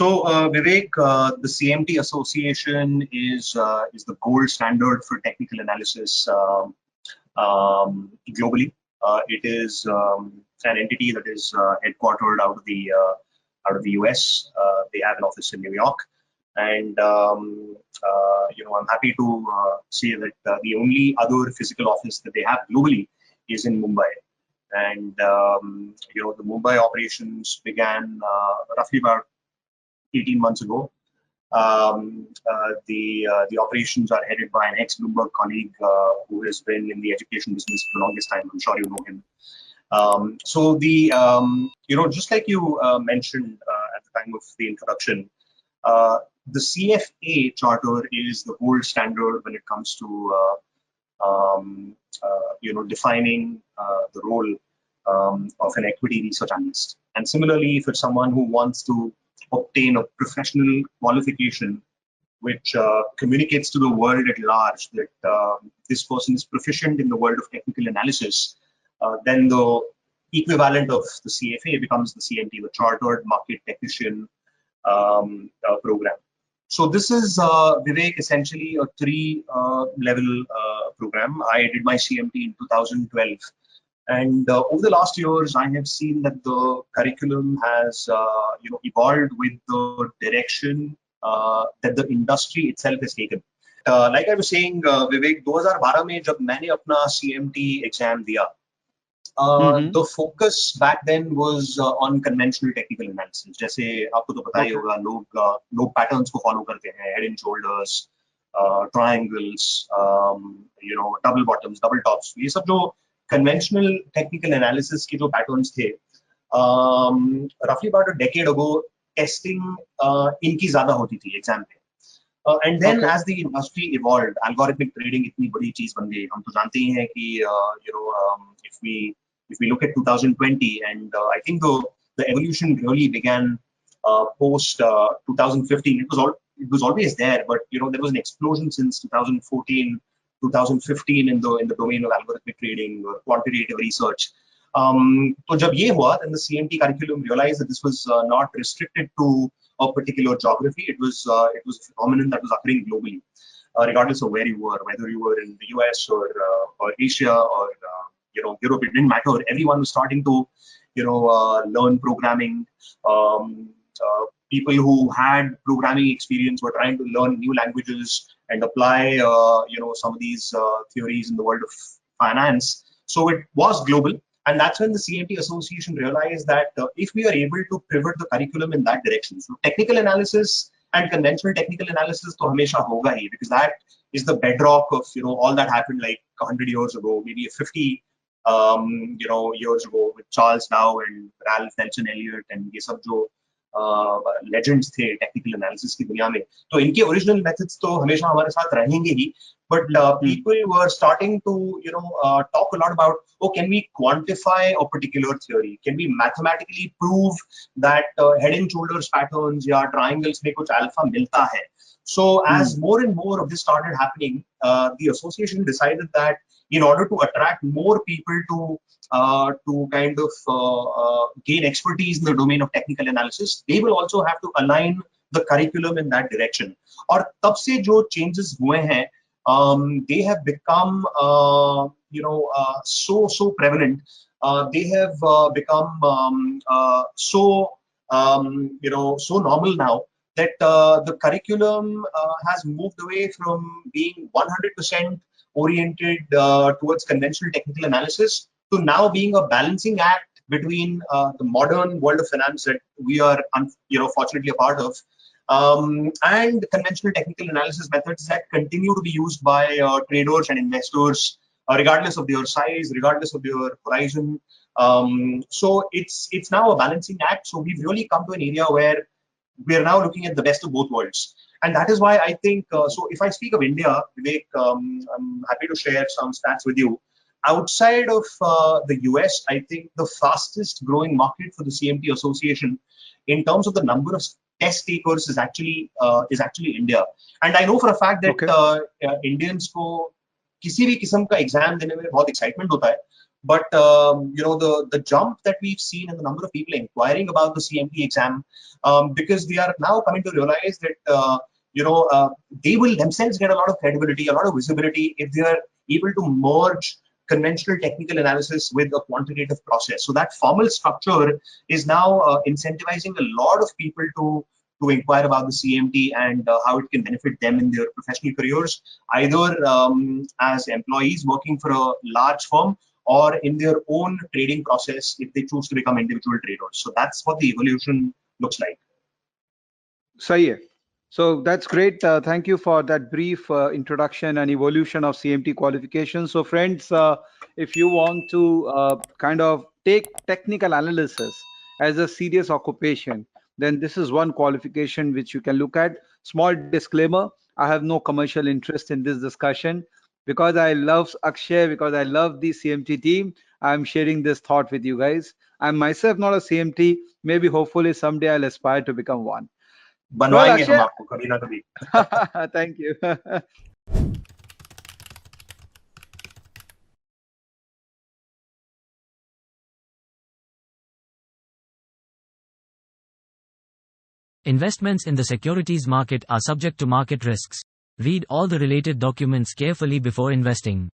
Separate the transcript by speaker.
Speaker 1: Vivek, the CMT Association is the gold standard for technical analysis globally. It is an entity that is headquartered out of the US. They have an office in New York, and I'm happy to say that the only other physical office that they have globally is in Mumbai. And the Mumbai operations began roughly about 18 months ago. The operations are headed by an ex-Bloomberg colleague who has been in the education business for the longest time. I'm sure you know him. Just like you mentioned at the time of the introduction, the CFA charter is the gold standard when it comes to defining the role of an equity research analyst. And similarly, for someone who wants to obtain a professional qualification which communicates to the world at large that this person is proficient in the world of technical analysis, then the equivalent of the CFA becomes the CMT, the Chartered Market Technician program. So this is, Vivek, essentially a three-level program. I did my CMT in 2012. And over the last years, I have seen that the curriculum has evolved with the direction that the industry itself has taken. Like I was saying, Vivek, 2012 में जब मैंने अपना CMT exam दिया, the focus back then was on conventional technical analysis. जैसे आपको तो पता ही होगा, लोग patterns को follow करते हैं, head and shoulders, triangles, double bottoms, double tops. ये सब जो conventional technical analysis के जो patterns थे, roughly about a decade ago, testing इनकी ज़्यादा होती थी exam पे. And then as the industry evolved, algorithmic trading इतनी बड़ी चीज बन गई. हम तो जानते ही हैं कि if we look at 2020, and I think the evolution really began post 2015. It was always there, but there was an explosion since 2014. 2015 in the domain of algorithmic trading or quantitative research. So जब ये हुआ, then the CMT curriculum realized that this was not restricted to a particular geography. It was a phenomenon that was occurring globally, regardless of where you were, whether you were in the US or Asia or Europe. It didn't matter. Everyone was starting to learn programming. People who had programming experience were trying to learn new languages and apply some of these theories in the world of finance. So it was global, and that's when the CMT Association realized that if we are able to pivot the curriculum in that direction, so technical analysis and conventional technical analysis to hamesha hoga hi, because that is the bedrock of all that happened like 100 years ago, maybe 50 years ago with Charles Dow and Ralph Nelson Elliott and ये सब जो legends थे technical analysis की दुनिया में. तो इनके original methods तो हमेशा हमारे साथ रहेंगे ही, but people were starting to talk a lot about, can we quantify a particular theory? Can we mathematically prove that head and shoulders patterns या triangles में कुछ alpha मिलता है? So as more and more of this started happening, the association decided that in order to attract more people to kind of gain expertise in the domain of technical analysis, they will also have to align the curriculum in that direction. और तब से जो changes हुए हैं, they have become so prevalent. They have become so normal now that the curriculum has moved away from being 100% oriented towards conventional technical analysis to now being a balancing act between the modern world of finance that we are fortunately a part of, and conventional technical analysis methods that continue to be used by traders and investors, regardless of their size, regardless of their horizon. So it's now a balancing act. So we've really come to an area where we're now looking at the best of both worlds. And that is why I think, so if I speak of India, Vivek, I'm happy to share some stats with you. Outside of the US, I think the fastest growing market for the CMT Association in terms of the number of test takers is actually India. And I know for a fact that Indians को किसी भी किस्म का exam देने में बहुत excitement होता है. But the jump that we've seen in the number of people inquiring about the CMT exam, because they are now coming to realize that they will themselves get a lot of credibility, a lot of visibility if they are able to merge conventional technical analysis with a quantitative process. So that formal structure is now incentivizing a lot of people to inquire about the CMT and how it can benefit them in their professional careers, either as employees working for a large firm or in their own trading process if they choose to become individual traders. So that's what the evolution looks like.
Speaker 2: Sahi hai. So that's great. Thank you for that brief introduction and evolution of CMT qualifications. So friends, if you want to kind of take technical analysis as a serious occupation, then this is one qualification which you can look at. Small disclaimer, I have no commercial interest in this discussion. Because I love Akshay, because I love the CMT team, I'm sharing this thought with you guys. I'm myself not a CMT. Maybe hopefully someday I'll aspire to become one. Well,
Speaker 1: बनवाएंगे हम
Speaker 2: Akshay,
Speaker 1: आपको कभी ना कभी.
Speaker 2: thank you.
Speaker 3: Investments in the securities market are subject to market risks. Read all the related documents carefully before investing.